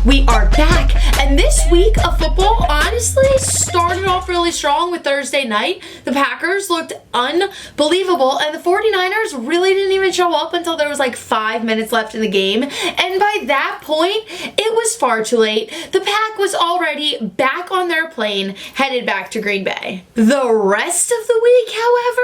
We are back, and this week of football honestly started off really strong with Thursday night. The Packers looked unbelievable, and the 49ers really didn't even show up until there was like 5 minutes left in the game, and by that point, it was far too late. The Pack was already back on their plane, headed back to Green Bay. The rest of the week, however,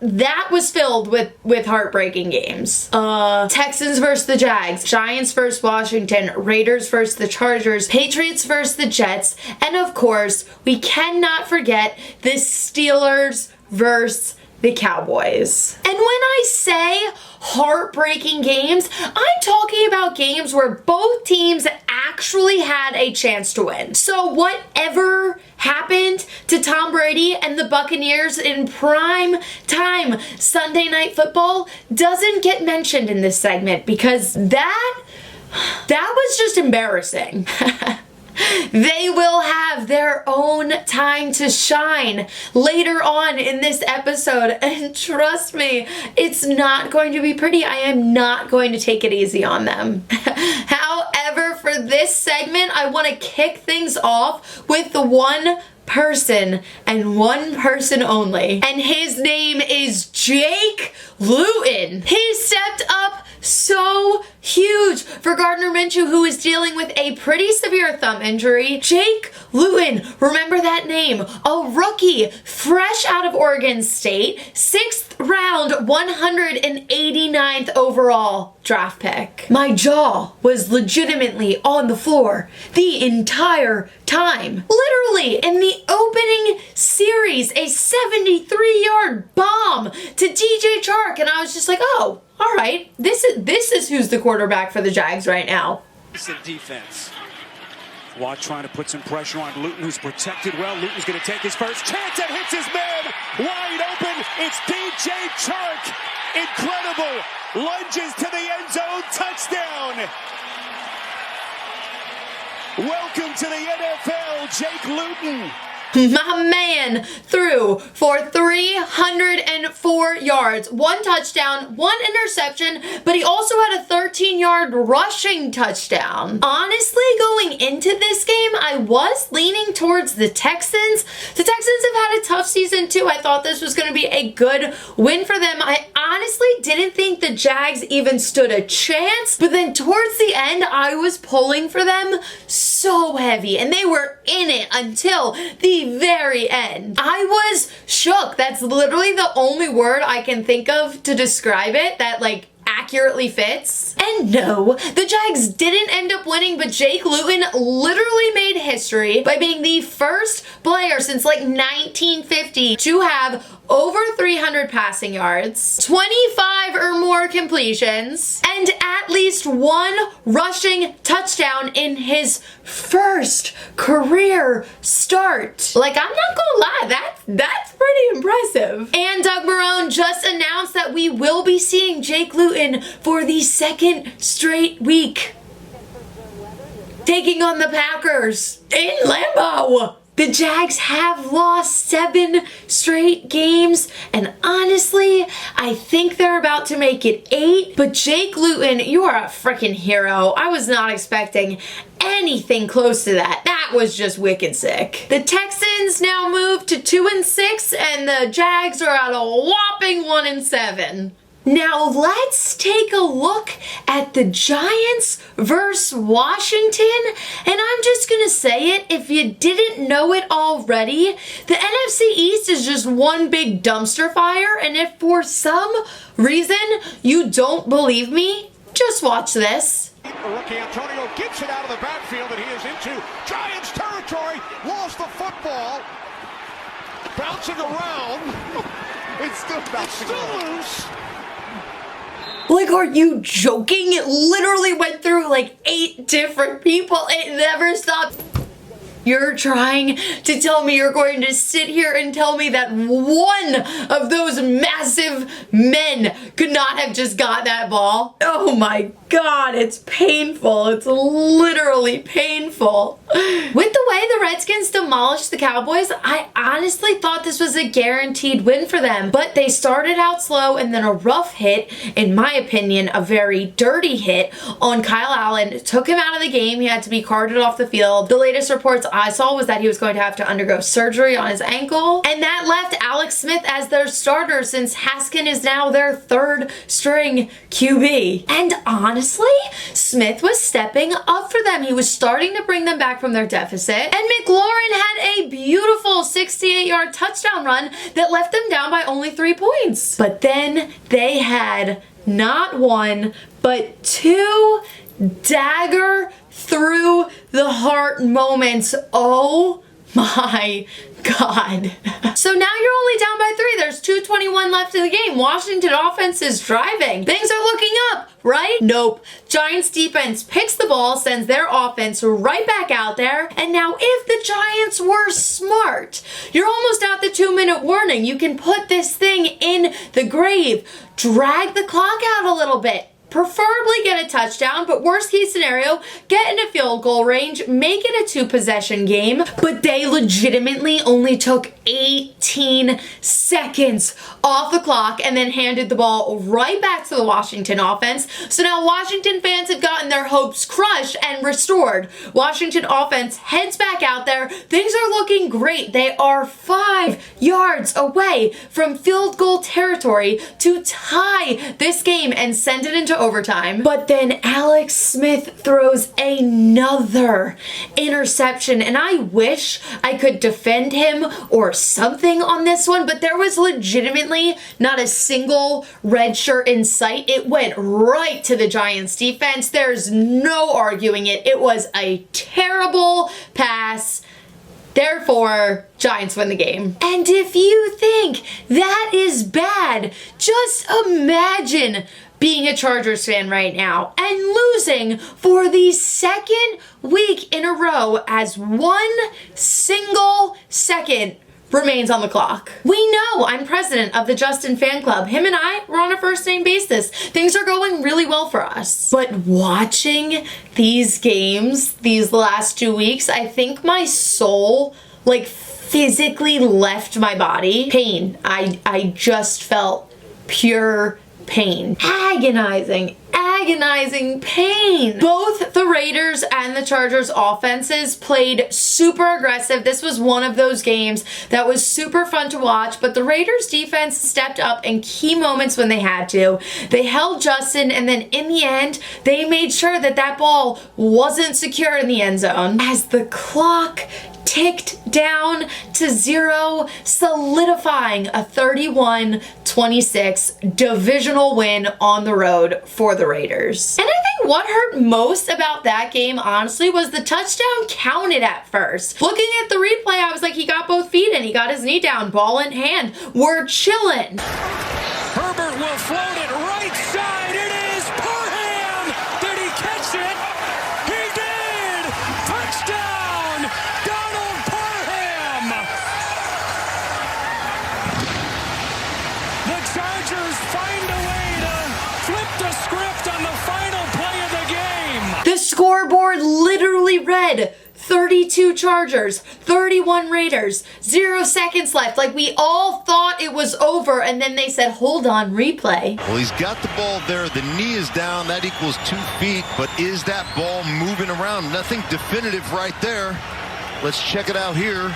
that was filled with heartbreaking games. Texans versus the Jags, Giants versus Washington, Raiders versus the Chargers, Patriots versus the Jets, and of course, we cannot forget the Steelers versus the Cowboys. And when I say heartbreaking games, I'm talking about games where both teams actually had a chance to win. So whatever happened to Tom Brady and the Buccaneers in prime time Sunday Night Football doesn't get mentioned in this segment because that was just embarrassing. They will have their own time to shine later on in this episode, and trust me, it's not going to be pretty. I am not going to take it easy on them. However, for this segment, I want to kick things off with the one person and one person only, and his name is Jake Luton. He stepped up so huge for Gardner Minshew, who is dealing with a pretty severe thumb injury. Jake Luton, remember that name, a rookie fresh out of Oregon State, 6th round, 189th overall draft pick. My jaw was legitimately on the floor the entire time. Literally, in the opening series, a 73-yard bomb to DJ Chark, and I was just like, oh, all right, this is who's the quarterback for the Jags right now. It's the defense. Watt trying to put some pressure on Luton, who's protected well. Luton's going to take his first chance and hits his man wide open. It's DJ Chark. Incredible. Lunges to the end zone. Touchdown. Welcome to the NFL, Jake Luton. My man threw for 304 yards, 1 touchdown, 1 interception, but he also had a 13-yard rushing touchdown. Honestly, going into this game, I was leaning towards the Texans. The Texans have had a tough season too. I thought this was going to be a good win for them. I honestly didn't think the Jags even stood a chance, but then towards the end, I was pulling for them so heavy, and they were in it until the very end. I was shook. That's literally the only word I can think of to describe it that accurately fits. And no, the Jags didn't end up winning, but Jake Luton literally made history by being the first player since 1950 to have over 300 passing yards, 25 or more completions, and at least 1 rushing touchdown in his first career start. I'm not gonna lie, that's pretty impressive. And Doug Marrone just announced that we will be seeing Jake Luton for the 2nd straight week, taking on the Packers in Lambeau. The Jags have lost 7 straight games, and honestly, I think they're about to make it 8. But Jake Luton, you are a freaking hero. I was not expecting anything close to that. That was just wicked sick. The Texans now move to 2-6, and the Jags are at a whopping 1-7. Now let's take a look at the Giants versus Washington, and I'm just gonna say it, if you didn't know it already, the NFC East is just one big dumpster fire, and if for some reason you don't believe me, just watch this. Rookie Antonio gets it out of the backfield, and he is into Giants territory, lost the football, bouncing around, it's still bouncing around. Loose. Are you joking? It literally went through 8 different people. It never stopped. You're trying to tell me you're going to sit here and tell me that one of those massive men could not have just got that ball? Oh my God, it's painful. It's literally painful. With the way the Redskins demolished the Cowboys, I honestly thought this was a guaranteed win for them. But they started out slow and then a rough hit, in my opinion, a very dirty hit on Kyle Allen, took him out of the game. He had to be carted off the field. The latest reports I saw was that he was going to have to undergo surgery on his ankle. And that left Alex Smith as their starter since Haskin is now their third string QB. And honestly, Smith was stepping up for them. He was starting to bring them back from their deficit. And McLaurin had a beautiful 68-yard touchdown run that left them down by only 3 points. But then they had not one, but two dagger through the heart moments. Oh my God. So now you're only down by 3. There's 2:21 left in the game. Washington offense is driving. Things are looking up, right? Nope. Giants defense picks the ball, sends their offense right back out there. And now if the Giants were smart, you're almost at the 2-minute warning. You can put this thing in the grave. Drag the clock out a little bit. Preferably get a touchdown, but worst case scenario, get into field goal range, make it a 2-possession game. But they legitimately only took 18 seconds off the clock and then handed the ball right back to the Washington offense. So now Washington fans have gotten their hopes crushed and restored. Washington offense heads back out there. Things are looking great. They are 5 yards away from field goal territory to tie this game and send it into overtime. But then Alex Smith throws another interception, and I wish I could defend him or something on this one, but there was legitimately not a single red shirt in sight. It went right to the Giants defense. There's no arguing it. It was a terrible pass. Therefore, Giants win the game. And if you think that is bad, just imagine being a Chargers fan right now and losing for the second week in a row as 1 single second remains on the clock. We know I'm president of the Justin fan club. Him and I, we're on a first name basis. Things are going really well for us. But watching these games these last 2 weeks, I think my soul physically left my body. Pain. I just felt pure pain. Agonizing pain. Both the Raiders and the Chargers offenses played super aggressive. This was one of those games that was super fun to watch, but the Raiders defense stepped up in key moments when they had to. They held Justin, and then in the end, they made sure that that ball wasn't secure in the end zone. As the clock ticked down to 0, solidifying a 31-26 divisional win on the road for the Raiders. And I think what hurt most about that game, honestly, was the touchdown counted at first. Looking at the replay, I was like, he got both feet in, he got his knee down, ball in hand. We're chilling. Herbert will float it right side. It is Parham. Did he catch it? He did. Touchdown. Donald Parham. The Chargers find a way to flip the script on the final play of the game. The scoreboard literally read 32 Chargers, 31 Raiders, 0 seconds left. We all thought it was over, and then they said, hold on, replay. Well, he's got the ball there. The knee is down. That equals 2 feet. But is that ball moving around? Nothing definitive right there. Let's check it out here.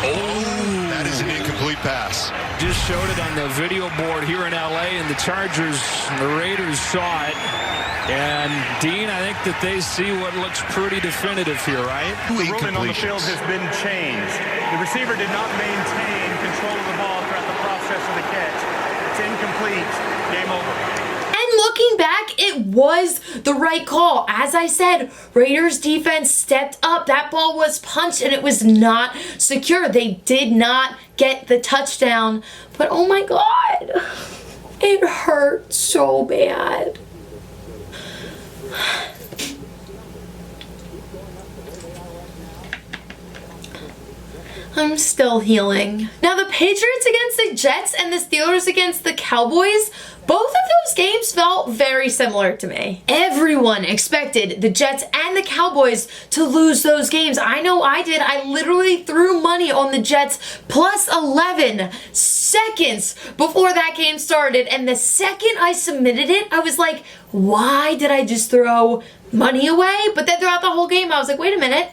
Oh, that is an incomplete pass. Just showed it on the video board here in LA, and the Raiders saw it. And Dean, I think that they see what looks pretty definitive here, right? The ruling on the field has been changed. The receiver did not maintain control of the ball throughout the process of the catch. It's incomplete. Game over. And looking back, it was the right call. As I said, Raiders defense stepped up. That ball was punched and it was not secure. They did not get the touchdown. But oh my God, it hurt so bad. I'm still healing. Now the Patriots against the Jets and the Steelers against the Cowboys, Both of those games felt very similar to me. Everyone expected the Jets and the Cowboys to lose those games. I know I did. I literally threw money on the Jets plus 11 seconds before that game started. And the second I submitted it, I was like, why did I just throw money away? But then throughout the whole game, I was like, wait a minute.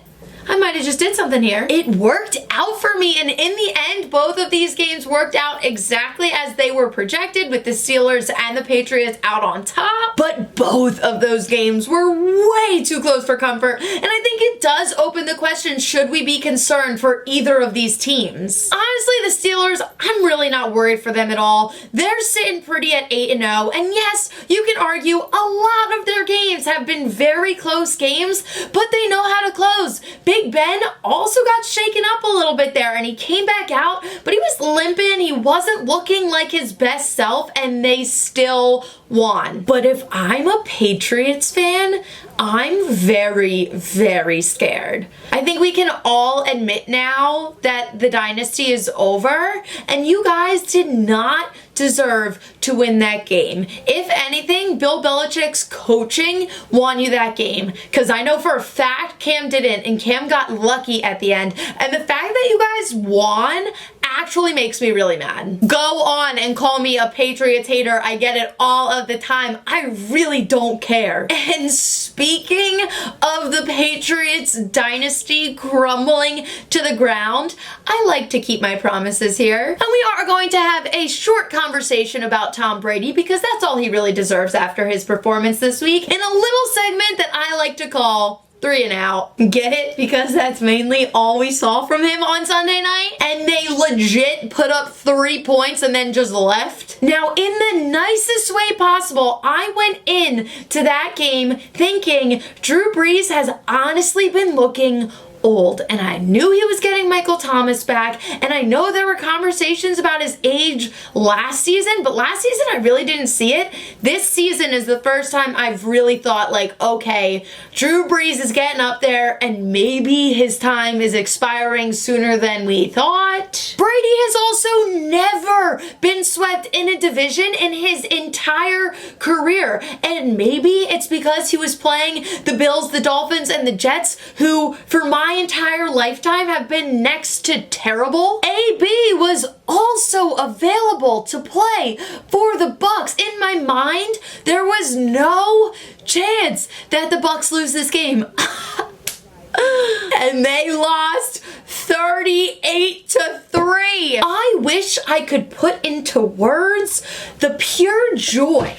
I might have just did something here. It worked out for me, and in the end, both of these games worked out exactly as they were projected, with the Steelers and the Patriots out on top. But both of those games were way too close for comfort, and I think it does open the question, should we be concerned for either of these teams? Honestly, the Steelers, I'm really not worried for them at all. They're sitting pretty at 8-0, and yes, you can argue a lot of their games have been very close games, but they know how to close. Big Ben also got shaken up a little bit there, and he came back out, but he was limping. He wasn't looking like his best self, and they still won. But if I'm a Patriots fan, I'm very, very scared. I think we can all admit now that the dynasty is over, and you guys did not deserve to win that game. If anything, Bill Belichick's coaching won you that game, because I know for a fact Cam didn't, and Cam got lucky at the end. And the fact that you guys won actually makes me really mad. Go on and call me a Patriots hater. I get it all of the time. I really don't care. And speaking of the Patriots dynasty crumbling to the ground, I like to keep my promises here. And we are going to have a short conversation about Tom Brady, because that's all he really deserves after his performance this week, in a little segment that I like to call 3 and Out. Get it? Because that's mainly all we saw from him on Sunday night, and they legit put up 3 points and then just left. Now, in the nicest way possible, I went in to that game thinking Drew Brees has honestly been looking old, and I knew he was getting Michael Thomas back, and I know there were conversations about his age last season, but last season I really didn't see it. This season is the first time I've really thought, like, okay, Drew Brees is getting up there, and maybe his time is expiring sooner than we thought. Brady has also never been swept in a division in his entire career, and maybe it's because he was playing the Bills, the Dolphins, and the Jets, who, for my entire lifetime, have been next to terrible. AB was also available to play for the Bucks. In my mind, there was no chance that the Bucks lose this game. And they lost 38-3. I wish I could put into words the pure joy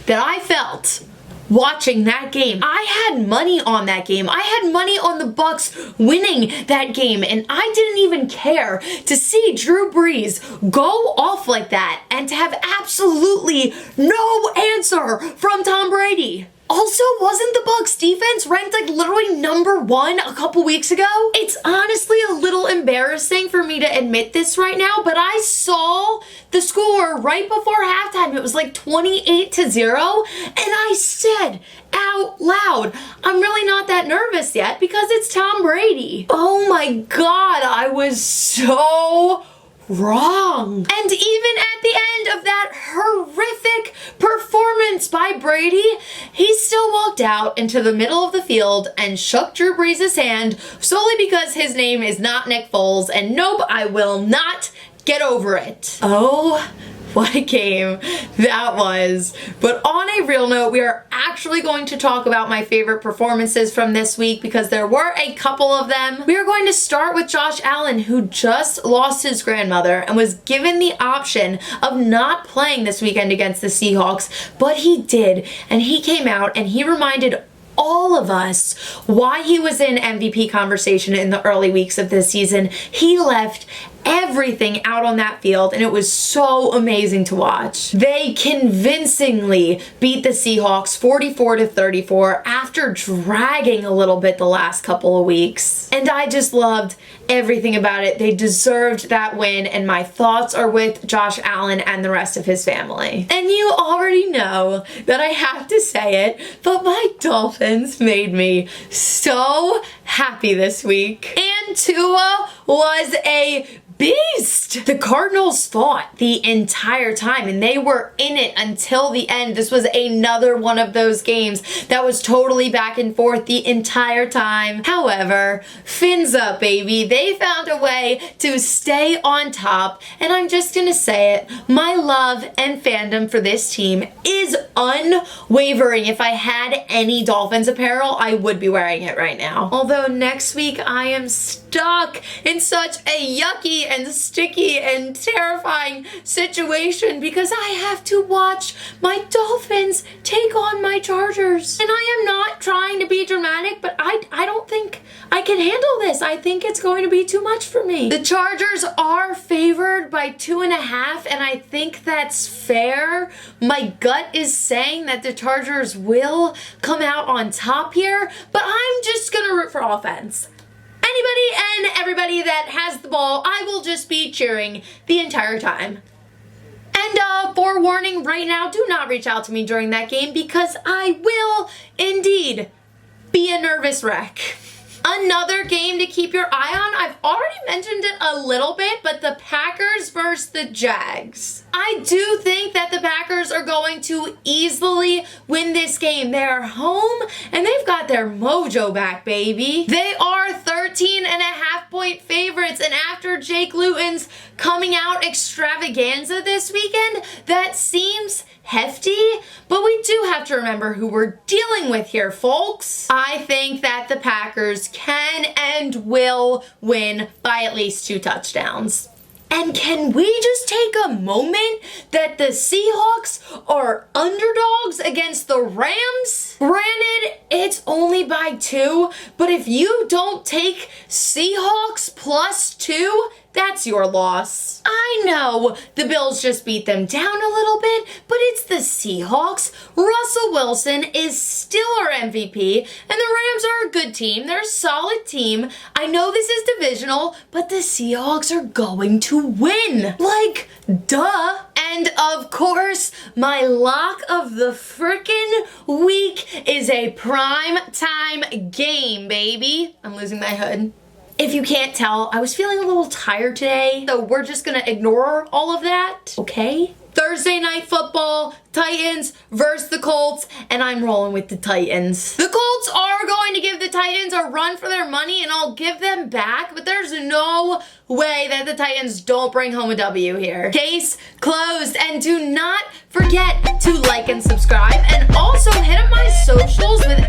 that I felt watching that game. I had money on that game. I had money on the Bucks winning that game, and I didn't even care to see Drew Brees go off like that and to have absolutely no answer from Tom Brady. Also, wasn't the Bucks defense ranked like literally #1 a couple weeks ago? It's honestly a little embarrassing for me to admit this right now, but I saw the score right before halftime. It was like 28-0, and I said out loud, I'm really not that nervous yet because it's Tom Brady. Oh my God, I was so wrong. And even at the end of that horrific performance by Brady, he still walked out into the middle of the field and shook Drew Brees' hand solely because his name is not Nick Foles, and nope, I will not get over it. Oh, what a game that was. But on a real note, we are actually going to talk about my favorite performances from this week, because there were a couple of them. We are going to start with Josh Allen, who just lost his grandmother and was given the option of not playing this weekend against the Seahawks, but he did, and he came out and he reminded all of us why he was in MVP conversation in the early weeks of this season. He left everything out on that field, and it was so amazing to watch. They convincingly beat the Seahawks 44-34 after dragging a little bit the last couple of weeks. And I just loved everything about it. They deserved that win, and my thoughts are with Josh Allen and the rest of his family. And you already know that I have to say it, but my Dolphins made me so happy this week. And Tua was a beast. The Cardinals fought the entire time, and they were in it until the end. This was another one of those games that was totally back and forth the entire time. However, fins up, baby. They found a way to stay on top, and I'm just gonna say it. My love and fandom for this team is unwavering. If I had any Dolphins apparel, I would be wearing it right now. Although next week I am stuck in such a yucky and sticky and terrifying situation because I have to watch my Dolphins take on my Chargers. And I am not trying to be dramatic, but I don't think I can handle this. I think it's going to be too much for me. The Chargers are favored by 2.5, and I think that's fair. My gut is saying that the Chargers will come out on top here, but I'm just gonna root for offense. Anybody and everybody that has the ball, I will just be cheering the entire time. And forewarning right now, do not reach out to me during that game because I will indeed be a nervous wreck. Another game to keep your eye on, I've already mentioned it a little bit, but the Packers versus the Jags. I do think that the Packers are going to easily win this game. They're home and they've got their mojo back, baby. They are 13.5-point favorites, and after Jake Luton's coming out extravaganza this weekend, that seems hefty, but we do have to remember who we're dealing with here, folks. I think that the Packers can and will win by at least 2 touchdowns. And can we just take a moment that the Seahawks are underdogs against the Rams? Granted, it's only by 2, but if you don't take Seahawks plus 2, that's your loss. I know the Bills just beat them down a little bit, but it's the Seahawks. Russell Wilson is still our MVP, and the Rams are a good team. They're a solid team. I know this is divisional, but the Seahawks are going to win. Like, duh. And of course, my lock of the frickin' week is a prime time game, baby. I'm losing my hood. If you can't tell, I was feeling a little tired today, so we're just gonna ignore all of that, okay? Thursday night football, Titans versus the Colts, and I'm rolling with the Titans. The Colts are going to give the Titans a run for their money, and I'll give them back, but there's no way that the Titans don't bring home a W here. Case closed, and do not forget to like and subscribe, and also hit up my socials with